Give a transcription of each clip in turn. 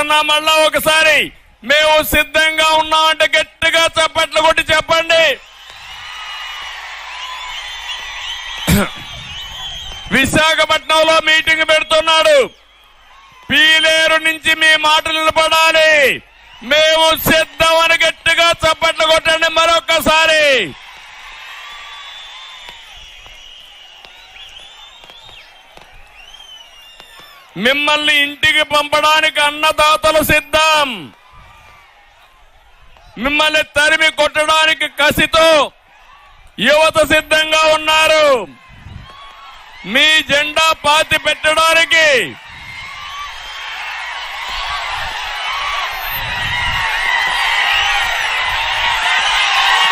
అడుగుతున్నా మళ్ళా ఒకసారి, మేము సిద్ధంగా ఉన్నామంటే గట్టిగా చప్పట్లు కొట్టి చెప్పండి. విశాఖపట్నంలో మీటింగ్ పెడుతున్నాడు. పీలేరు నుంచి మీ మాటలు నిలబడాలి. మేము సిద్ధమని గట్టిగా చప్పట్లు కొట్టండి మరొకసారి. మిమ్మల్ని ఇంటికి పంపడానికి అన్నదాతలు సిద్ధం. మిమ్మల్ని తరిమి కొట్టడానికి కసితో యువత సిద్ధంగా ఉన్నారు. మీ జెండా పాతి పెట్టడానికి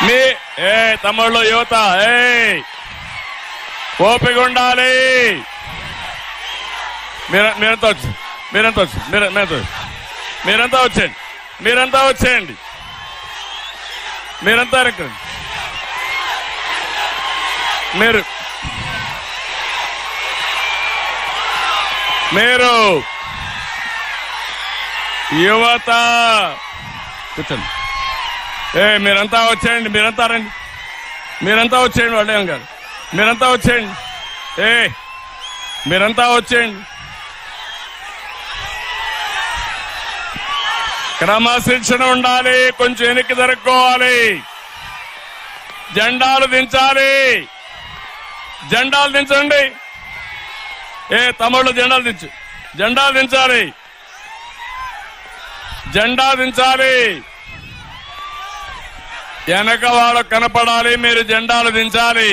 మీ తమ్ముళ్ళు యువత ఓపిక ఉండాలి. మీరంతా వచ్చేయండి. మీరంతా మీరు యువత కూర్చోండి. మీరంతా వచ్చేయండి. మీరంతా రండి. మీరంతా వచ్చేయండి. వాళ్ళేం కాదు. మీరంతా వచ్చేయండి. మీరంతా వచ్చేయండి. క్రమశిక్షణ ఉండాలి. కొంచెం వెనక్కి జరుపుకోవాలి. జెండాలు దించాలి. జెండాలు దించండి. తమ్ముళ్ళు జెండాలు దించు. జెండాలు దించాలి. జెండా దించాలి. వెనక వాళ్ళు కనపడాలి. మీరు జెండాలు దించాలి.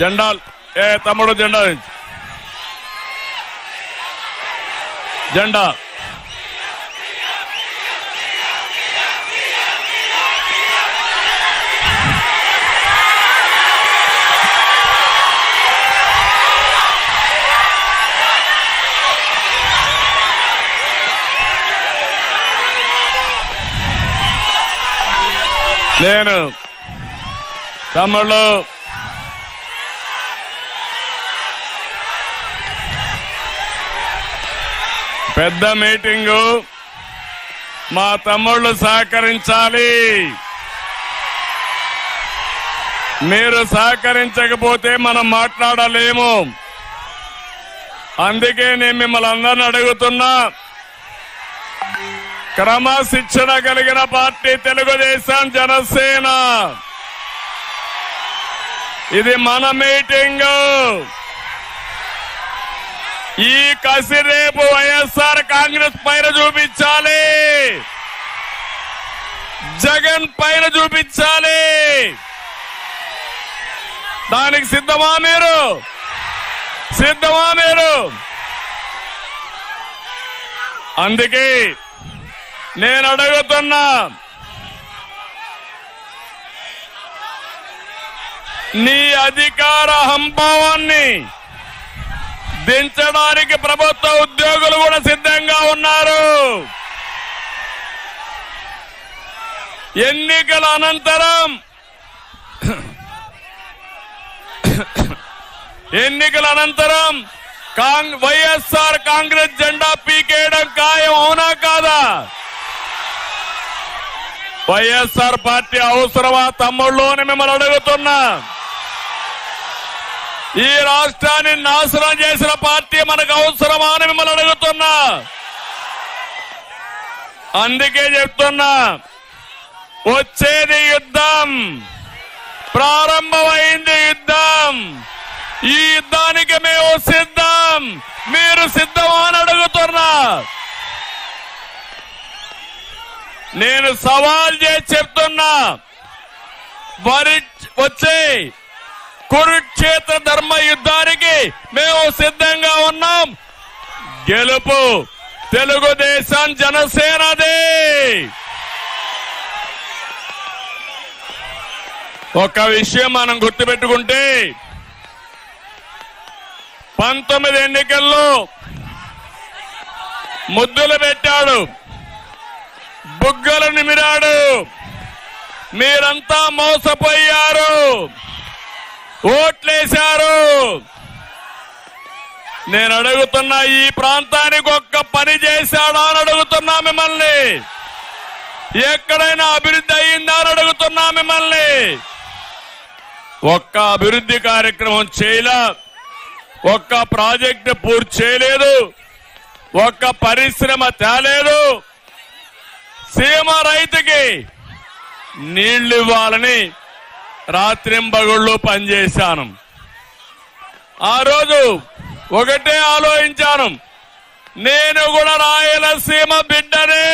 జెండాలు తమ్ముడు జెండా దించు. జెండా నేను తమ్ముళ్ళు పెద్ద మీటింగు, మా తమ్ముళ్ళు సహకరించాలి. మీరు సహకరించకపోతే మనం మాట్లాడలేము. అందుకే నేను మిమ్మల్ని అందరిని అడుగుతున్నా, క్రమశిక్షణ కలిగిన పార్టీ తెలుగుదేశం జనసేన. ఇది మన మీటింగు. ఈ కసి రేపు వైఎస్ఆర్ కాంగ్రెస్ పైన చూపించాలి, జగన్ పైన చూపించాలి. దానికి సిద్ధమా మీరు? సిద్ధమా మీరు? అందుకే నేను అడుగుతున్నా, నీ అధికార హంభావాన్ని దించడానికి ప్రభుత్వ ఉద్యోగులు కూడా సిద్ధంగా ఉన్నారు. ఎన్నికల అనంతరం వైఎస్ఆర్ కాంగ్రెస్ జెండా పీకేయడం ఖాయం. అవునా కాదా? వైఎస్ఆర్ పార్టీ అవసరమా తమ్ముళ్ళు అని మిమ్మల్ని అడుగుతున్నా. ఈ రాష్ట్రాన్ని నాశనం చేసిన పార్టీ మనకు అవసరమా అని మిమ్మల్ని అడుగుతున్నా. అందుకే చెప్తున్నా, వచ్చేది యుద్ధం, ప్రారంభమైంది యుద్ధం. ఈ యుద్ధానికి మేము సిద్ధం. మీరు సిద్ధమా అని అడుగుతున్నా. నేను సవాల్ చేసి చెప్తున్నా, వచ్చే కురుక్షేత్ర ధర్మ యుద్ధానికి మేము సిద్ధంగా ఉన్నాం. గెలుపు తెలుగుదేశం జనసేనది. ఒక విషయం మనం గుర్తుపెట్టుకుంటే, 19 ఎన్నికల్లో ముద్దులు పెట్టాడు, బుగ్గలు నిమిరాడు. మీరంతా మోసపోయారు, ఓట్లేశారు. నేను అడుగుతున్నా, ఈ ప్రాంతానికి ఒక్క పని చేశాడా అని అడుగుతున్నా మిమ్మల్ని. ఎక్కడైనా అభివృద్ధి అయిందా అని అడుగుతున్నా మిమ్మల్ని. ఒక్క అభివృద్ధి కార్యక్రమం చేయలే, ఒక్క ప్రాజెక్టు పూర్తి చేయలేదు, ఒక్క పరిశ్రమ తేలేదు. సీమ రైతుకి నీళ్లు ఇవ్వాలని రాత్రింబగళ్ళు పనిచేశాను. ఆ రోజు ఒకటే ఆలోచించాను, నేను కూడా రాయలసీమ బిడ్డనే.